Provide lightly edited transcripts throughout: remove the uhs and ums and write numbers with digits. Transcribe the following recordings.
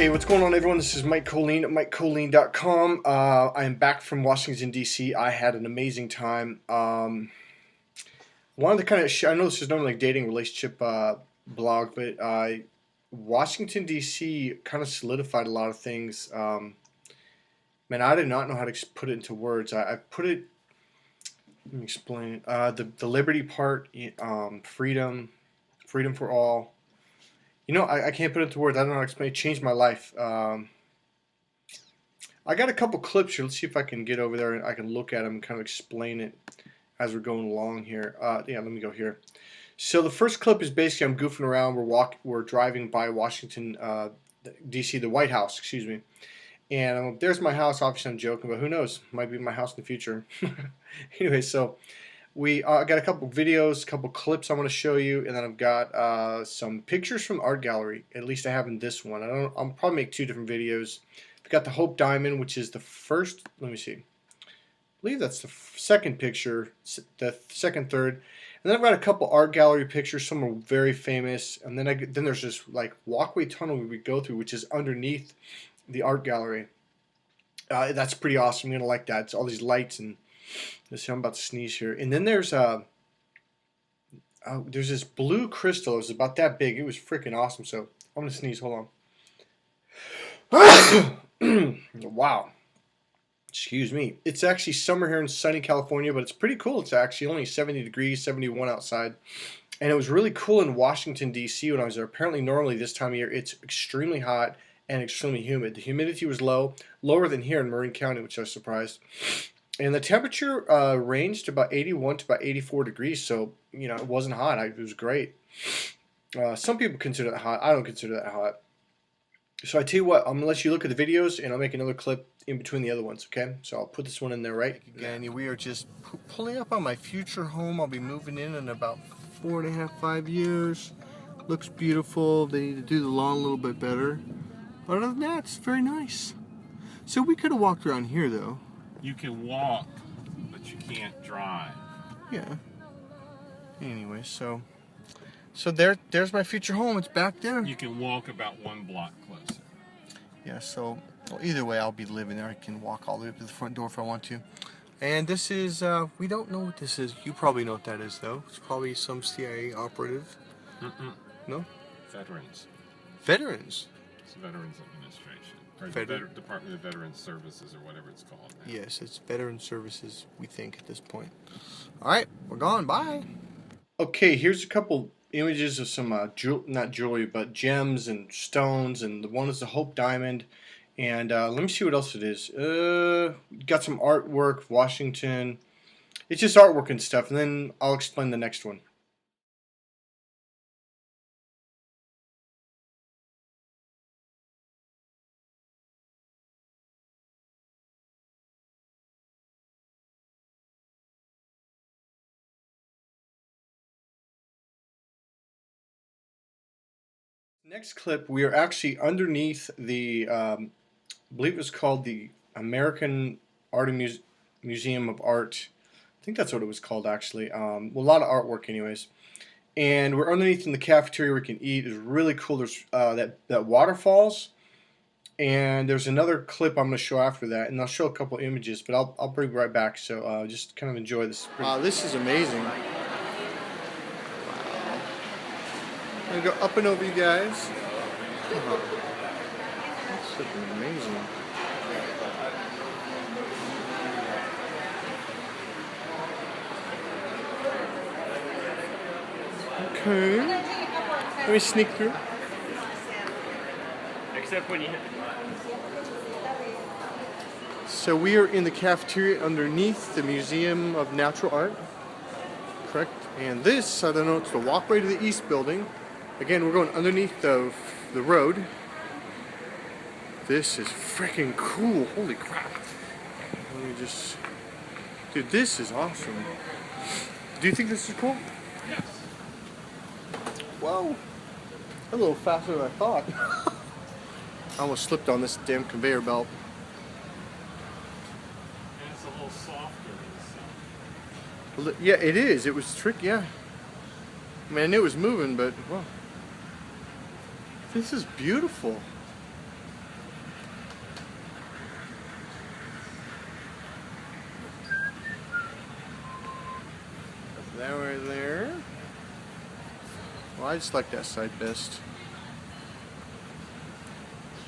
Okay, what's going on, everyone? This is Mike Colleen at MikeColleen.com. I am back from Washington, D.C. I had an amazing time. Wanted to kind of I know this is normally like dating relationship blog, but Washington, D.C. kind of solidified a lot of things. Man, I did not know how to put it into words. I put it, let me explain. The liberty part, freedom for all. You know, I can't put it into words. I don't know how to explain. It changed my life. I got a couple clips here. Let's see if I can get over there and I can look at them and kind of explain it as we're going along here. Yeah, let me go here. So the first clip is basically I'm goofing around. We're driving by Washington, D.C., the White House, excuse me. And there's my house. Obviously, I'm joking, but who knows? Might be my house in the future. Anyway, so we got a couple videos, a couple clips I want to show you, and then I've got some pictures from the art gallery. At least I have in this one. I'll probably make two different videos. We've got the Hope Diamond, which is the first. Let me see. I believe that's the second picture, the second, third. And then I've got a couple art gallery pictures. Some are very famous. And then there's this like walkway tunnel we go through, which is underneath the art gallery. That's pretty awesome. You're gonna like that. It's all these lights and. Let's see, I'm about to sneeze here. And then there's this blue crystal. It was about that big. It was freaking awesome. So I'm gonna sneeze. Hold on. Wow. Excuse me. It's actually summer here in sunny California, but it's pretty cool. It's actually only 70 degrees, 71 outside. And it was really cool in Washington, D.C. when I was there. Apparently, normally this time of year, it's extremely hot and extremely humid. The humidity was low, lower than here in Marin County, which I was surprised. And the temperature ranged about 81 to about 84 degrees, so, you know, it wasn't hot. It was great. Some people consider that hot. I don't consider that hot. So I tell you what, I'm going to let you look at the videos, and I'll make another clip in between the other ones, okay? So I'll put this one in there right again. We are just pulling up on my future home. I'll be moving in about 4.5, 5 years. Looks beautiful. They need to do the lawn a little bit better. But other than that, it's very nice. So we could have walked around here, though. You can walk, but you can't drive. Yeah. Anyway, so there's my future home. It's back there. You can walk about 1 block closer. Yeah, so well, either way, I'll be living there. I can walk all the way up to the front door if I want to. And this is, we don't know what this is. You probably know what that is, though. It's probably some CIA operative. No? Veterans. Veterans? It's Veterans Administration. Or the Department of Veterans Services, or whatever it's called now. Yes, it's Veterans Services, we think, at this point. All right, we're gone. Bye. Okay, here's a couple images of some, not jewelry, but gems and stones. And the one is the Hope Diamond. And let me see what else it is. Got some artwork, Washington. It's just artwork and stuff. And then I'll explain the next one. Next clip, we are actually underneath the, I believe it's called the American Museum of Art. I think that's what it was called, actually. Well, a lot of artwork, anyways. And we're underneath in the cafeteria where we can eat. It's really cool. There's that waterfalls. And there's another clip I'm going to show after that. And I'll show a couple images, but I'll bring right back. So just kind of enjoy this. Wow, this is amazing. I'm going to go up and over you guys. Oh, that's freaking amazing. Okay. Let me sneak through. Except when you hit the glass. So we are in the cafeteria underneath the Museum of Natural Art. Correct? And this, I don't know, it's the walkway to the East Building. Again, we're going underneath the road. This is freaking cool. Holy crap. Let me just... Dude, this is awesome. Do you think this is cool? Yes. Whoa. A little faster than I thought. I almost slipped on this damn conveyor belt. And it's a little softer than the sun. Yeah, it is. It was tricky, yeah. I mean, I knew it was moving, but, well. This is beautiful. I just like that side best.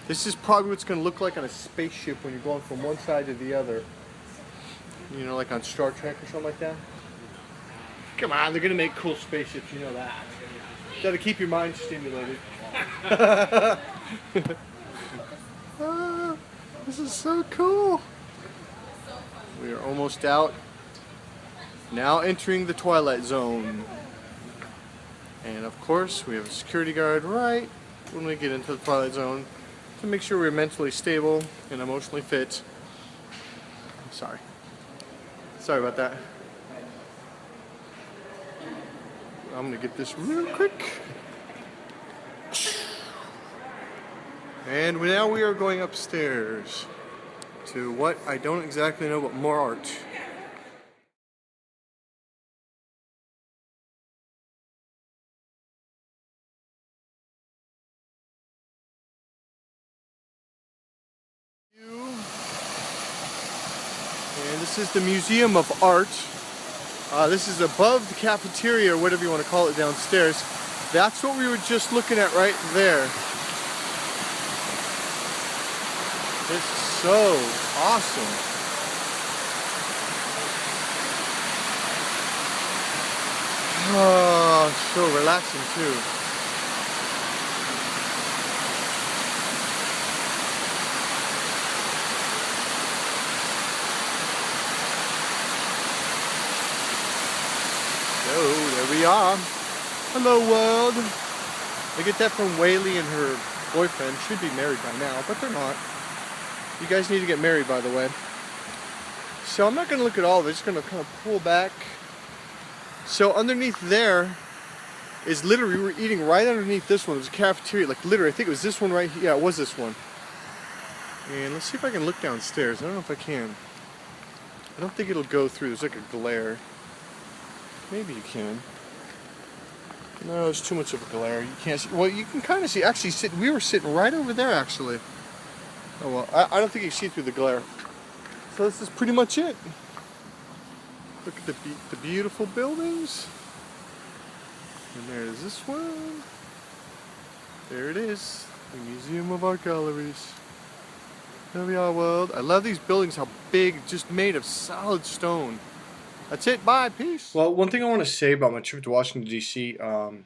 This is probably what it's going to look like on a spaceship when you're going from one side to the other. You know, like on Star Trek or something like that. Come on, they're going to make cool spaceships, you know that. Got to keep your mind stimulated. This is so cool. We are almost out. Now entering the Twilight Zone. And of course, we have a security guard right when we get into the Twilight Zone to make sure we're mentally stable and emotionally fit. Sorry. Sorry about that. I'm gonna get this real quick. And now we are going upstairs to what I don't exactly know, but more art. And this is the Museum of Art. This is above the cafeteria, or whatever you want to call it, downstairs. That's what we were just looking at right there. It's so awesome. Oh, so relaxing too. So there we are. Hello world. I get that from Whaley and her boyfriend. Should be married by now, but they're not. You guys need to get married, by the way. So I'm not going to look at all of it. I'm just going to kind of pull back. So underneath there is literally, we were eating right underneath this one. It was a cafeteria, like literally, I think it was this one right here. Yeah, it was this one. And let's see if I can look downstairs. I don't know if I can. I don't think it'll go through. There's like a glare. Maybe you can. No, there's too much of a glare. You can't see. Well, you can kind of see. Actually, we were sitting right over there, actually. Oh well, I don't think you can see through the glare. So this is pretty much it. Look at the beautiful buildings. And there's this one. There it is. The Museum of Art Galleries. There we are, world. I love these buildings, how big, just made of solid stone. That's it. Bye. Peace. Well, one thing I want to say about my trip to Washington, D.C., and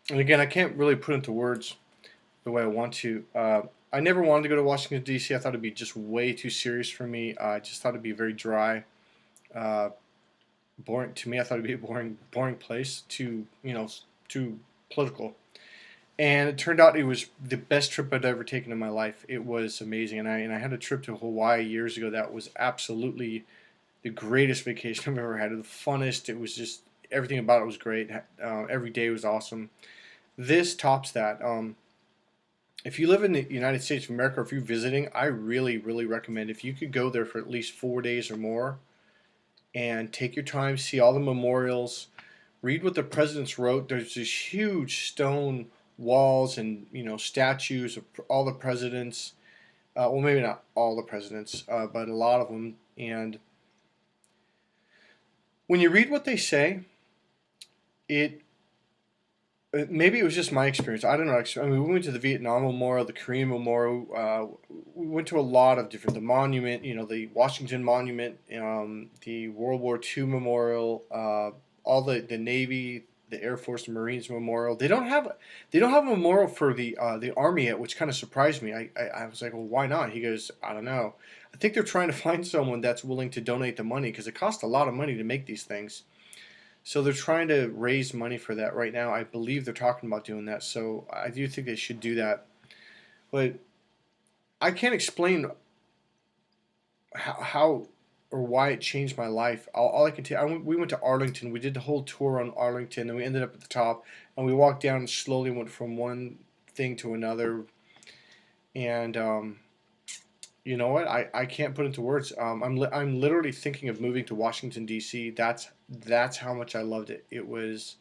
again, I can't really put into words the way I want to. I never wanted to go to Washington, D.C. I thought it'd be just way too serious for me. I just thought it'd be very dry, boring. To me, I thought it'd be a boring place. Too political. And it turned out it was the best trip I'd ever taken in my life. It was amazing, and I had a trip to Hawaii years ago that was absolutely the greatest vacation I've ever had. The funnest. It was just everything about it was great. Every day was awesome. This tops that. If you live in the United States of America, or if you're visiting, I really, really recommend if you could go there for at least 4 days or more and take your time, see all the memorials, read what the presidents wrote. There's these huge stone walls and statues of all the presidents. Well, maybe not all the presidents, but a lot of them. And when you read what they say, maybe it was just my experience. I don't know. I mean, we went to the Vietnam Memorial, the Korean Memorial. We went to a lot of different. The monument, the Washington Monument, the World War II Memorial, all the Navy, the Air Force, the Marines Memorial. They don't have a memorial for the Army yet, which kind of surprised me. I was like, well, why not? He goes, I don't know. I think they're trying to find someone that's willing to donate the money because it costs a lot of money to make these things. So they're trying to raise money for that right now. I believe they're talking about doing that. So I do think they should do that. But I can't explain how or why it changed my life. All I can tell you, we went to Arlington. We did the whole tour on Arlington, and we ended up at the top. And we walked down and slowly went from one thing to another. And you know what? I can't put into words. I'm literally thinking of moving to Washington, D.C. That's how much I loved it. It was.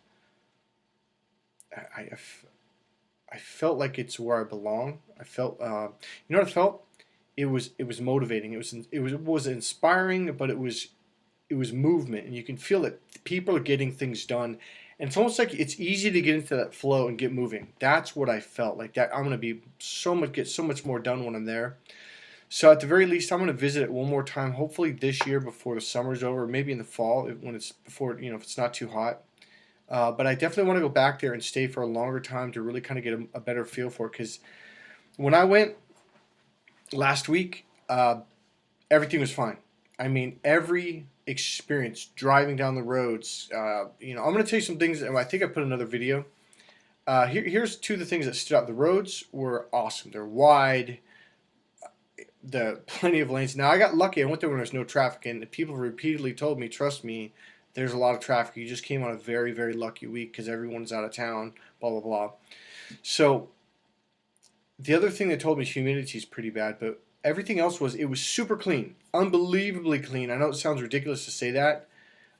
I felt like it's where I belong. I felt. You know what I felt? It was motivating. It was inspiring, but it was movement, and you can feel that people are getting things done. And it's almost like it's easy to get into that flow and get moving. That's what I felt like. That I'm gonna be get so much more done when I'm there. So at the very least, I'm gonna visit it one more time. Hopefully this year before the summer's over, maybe in the fall when it's before if it's not too hot. But I definitely want to go back there and stay for a longer time to really kind of get a better feel for it. Because when I went last week, everything was fine. I mean, every experience driving down the roads. I'm going to tell you some things. I think I put another video. Here's two of the things that stood out. The roads were awesome. They're wide. The plenty of lanes. Now I got lucky. I went there when there's no traffic, and people repeatedly told me, "Trust me, there's a lot of traffic. You just came on a very, very lucky week because everyone's out of town." Blah blah blah. So the other thing they told me, humidity is pretty bad, but everything else it was super clean, unbelievably clean. I know it sounds ridiculous to say that.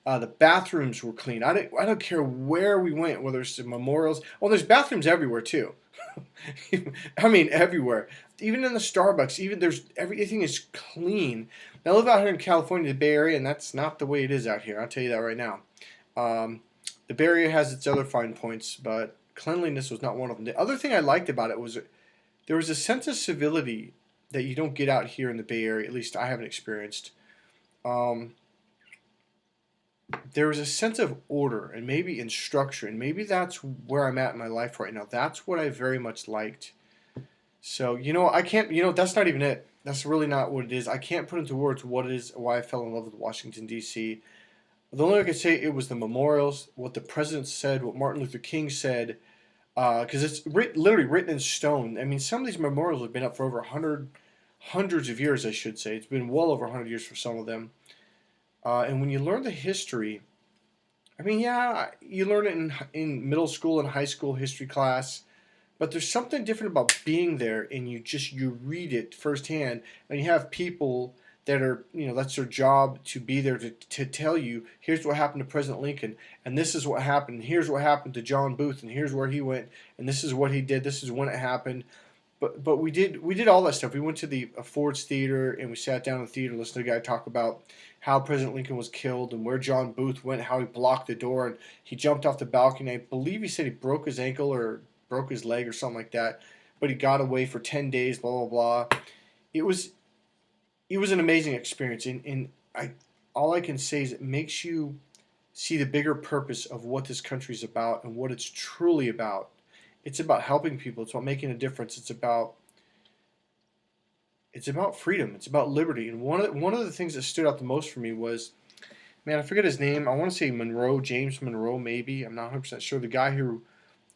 The bathrooms were clean. I don't care where we went, whether it's the memorials. Well, there's bathrooms everywhere too. I mean, everywhere. Even in the Starbucks, everything is clean. Now, I live out here in California, the Bay Area, and that's not the way it is out here. I'll tell you that right now. The Bay Area has its other fine points, but cleanliness was not one of them. The other thing I liked about it was there was a sense of civility that you don't get out here in the Bay Area. At least I haven't experienced. There was a sense of order and maybe in structure, and maybe that's where I'm at in my life right now. That's what I very much liked. So, I can't, that's not even it. That's really not what it is. I can't put into words what it is, why I fell in love with Washington, D.C. The only way I could say it was the memorials, what the president said, what Martin Luther King said, because it's literally written in stone. I mean, some of these memorials have been up for over hundreds of years, I should say. It's been well over 100 years for some of them. And when you learn the history, I mean, yeah, you learn it in middle school and high school history class, but there's something different about being there, and you read it firsthand, and you have people that are, that's their job to be there to tell you, here's what happened to President Lincoln, and this is what happened, and here's what happened to John Booth, and here's where he went, and this is what he did, this is when it happened. But we did all that stuff. We went to the Ford's Theater, and we sat down in the theater and listened to a guy talk about how President Lincoln was killed and where John Booth went, how he blocked the door, and he jumped off the balcony. I believe he said he broke his ankle or broke his leg or something like that, but he got away for 10 days, blah, blah, blah. It was an amazing experience, and all I can say is it makes you see the bigger purpose of what this country is about and what it's truly about. It's about helping people. It's about making a difference. It's about freedom. It's about liberty. And one of the things that stood out the most for me was, man, I forget his name. I want to say Monroe, James Monroe, maybe. I'm not 100% sure. The guy who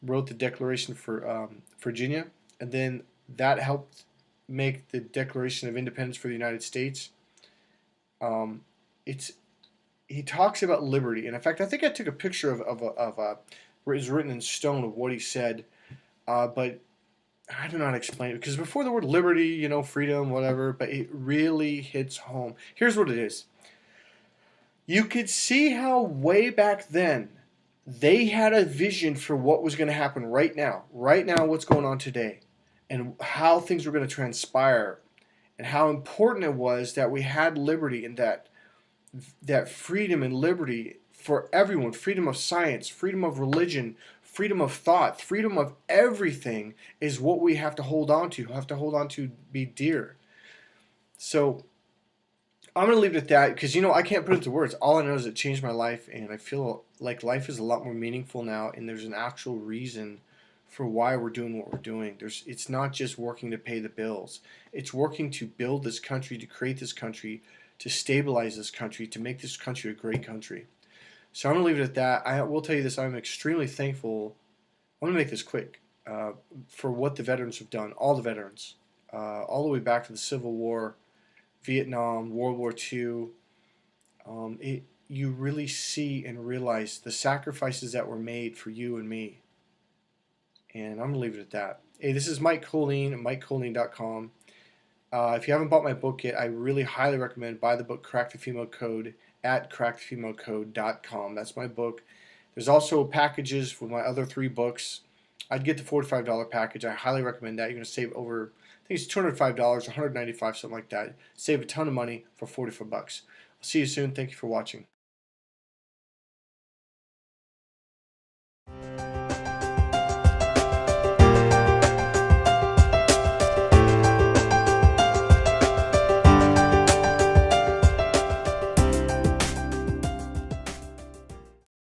wrote the Declaration for Virginia, and then that helped make the Declaration of Independence for the United States. He talks about liberty, and in fact, I think I took a picture of it was written in stone of what he said. But I do not explain it because before the word liberty, freedom, whatever, but it really hits home. Here's what it is. You could see how way back then they had a vision for what was going to happen right now, what's going on today, and how things were going to transpire, and how important it was that we had liberty and that freedom and liberty for everyone, freedom of science, freedom of religion, freedom of thought, freedom of everything is what we have to hold on to, be dear. So I'm going to leave it at that because, I can't put it into words. All I know is it changed my life, and I feel like life is a lot more meaningful now, and there's an actual reason for why we're doing what we're doing. It's not just working to pay the bills. It's working to build this country, to create this country, to stabilize this country, to make this country a great country. So I'm going to leave it at that. I will tell you this. I'm extremely thankful. I'm going to make this quick for what the veterans have done. All the veterans. All the way back to the Civil War, Vietnam, World War II. You really see and realize the sacrifices that were made for you and me. And I'm going to leave it at that. Hey, this is Mike Colleen at MikeColleen.com. If you haven't bought my book yet, I really highly recommend buy the book Crack the Female Code at crackthefemalecode.com. That's my book. There's also packages for my other 3 books. I'd get the $45 package. I highly recommend that. You're going to save over, I think it's $205, $195, something like that. Save a ton of money for $44. I'll see you soon. Thank you for watching. you.